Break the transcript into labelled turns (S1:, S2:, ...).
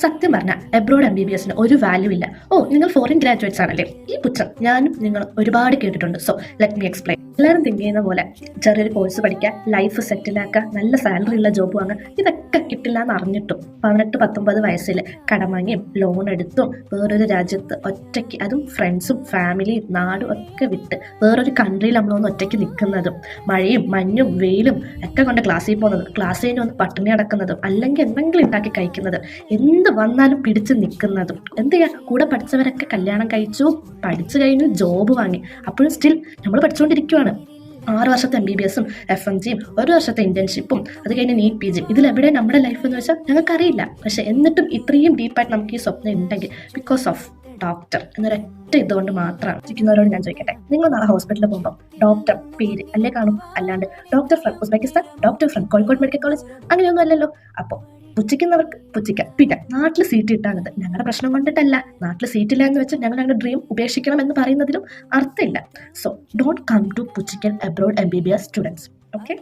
S1: സത്യം പറഞ്ഞാൽ abroad MBBS ഒരു വാല്യൂ ഇല്ല. ഓ, നിങ്ങൾ ഫോറിൻ ഗ്രാജുവേറ്റ്സ് ആണല്ലേ? ഈ പുച്ഛം ഞാനും നിങ്ങൾ ഒരുപാട് കേട്ടിട്ടുണ്ട്. So let me explain. എല്ലാവരും തിങ്ക് ചെയ്യുന്ന പോലെ ചെറിയൊരു കോഴ്സ് പഠിക്കുക, ലൈഫ് സെറ്റിലാക്കുക, നല്ല സാലറി ഉള്ള ജോബ് വാങ്ങുക, ഇതൊക്കെ കിട്ടില്ല എന്ന് അറിഞ്ഞിട്ടും 18-19 വയസ്സിൽ കടം വാങ്ങിയും ലോൺ എടുത്തും വേറൊരു രാജ്യത്ത് ഒറ്റയ്ക്ക്, അതും ഫ്രണ്ട്സും ഫാമിലിയും നാടും ഒക്കെ വിട്ട് വേറൊരു കൺട്രിയിൽ നമ്മളൊന്ന് ഒറ്റയ്ക്ക് നിൽക്കുന്നതും മഴയും മഞ്ഞും വെയിലും ഒക്കെ കൊണ്ട് ക്ലാസ്സിൽ പോകുന്നതും ക്ലാസ് കഴിഞ്ഞ് ഒന്ന് പട്ടിണി അടക്കുന്നതും അല്ലെങ്കിൽ എന്തെങ്കിലും ഉണ്ടാക്കി കഴിക്കുന്നതും എന്ത് വന്നാലും പിടിച്ച് നിൽക്കുന്നതും, എന്ത് ചെയ്യാ, കൂടെ പഠിച്ചവരൊക്കെ കല്യാണം കഴിച്ചു, പഠിച്ചു കഴിഞ്ഞു, ജോബ് വാങ്ങി, അപ്പോഴും സ്റ്റിൽ നമ്മൾ പഠിച്ചുകൊണ്ടിരിക്കുകയാണ്. 6 വർഷത്തെ MBBSും FMGയും 1 വർഷത്തെ ഇന്റേൺഷിപ്പും അത് കഴിഞ്ഞ് നീറ്റ് PG, ഇതിലെവിടെ നമ്മുടെ ലൈഫ് എന്ന് വെച്ചാൽ ഞങ്ങൾക്കറിയില്ല. പക്ഷെ എന്നിട്ടും ഇത്രയും ഡീപ്പായിട്ട് നമുക്ക് ഈ സ്വപ്നം ഉണ്ടെങ്കിൽ ബിക്കോസ് ഓഫ് ഡോക്ടർ എന്നൊരൊറ്റ ഇതുകൊണ്ട് മാത്രമാണ്. ഇരിക്കുന്നവരോട് ഞാൻ ചോദിക്കട്ടെ, നിങ്ങൾ നാളെ ഹോസ്പിറ്റലിൽ പോകുമ്പോൾ ഡോക്ടർ പേര് അല്ലേ കാണും, അല്ലാണ്ട് doctor from Uzbekistan, doctor from Kozhikode medical college അങ്ങനെയൊന്നും അല്ലല്ലോ. അപ്പോൾ പുച്ഛിക്കുന്നവർക്ക് പുച്ഛിക്കാം. പിന്നെ നാട്ടിൽ സീറ്റ് കിട്ടാനത് ഞങ്ങളുടെ പ്രശ്നം കൊണ്ടിട്ടല്ല. നാട്ടിൽ സീറ്റില്ല എന്ന് വെച്ചാൽ ഞങ്ങൾ ഞങ്ങളുടെ ഡ്രീം ഉപേക്ഷിക്കണം എന്ന് പറയുന്നതിലും അർത്ഥമില്ല. സോ ഡോണ്ട് കം ടു പുച്ഛിക്കൽ എബ്രോഡ് MBBS സ്റ്റുഡൻസ്. ഓക്കെ.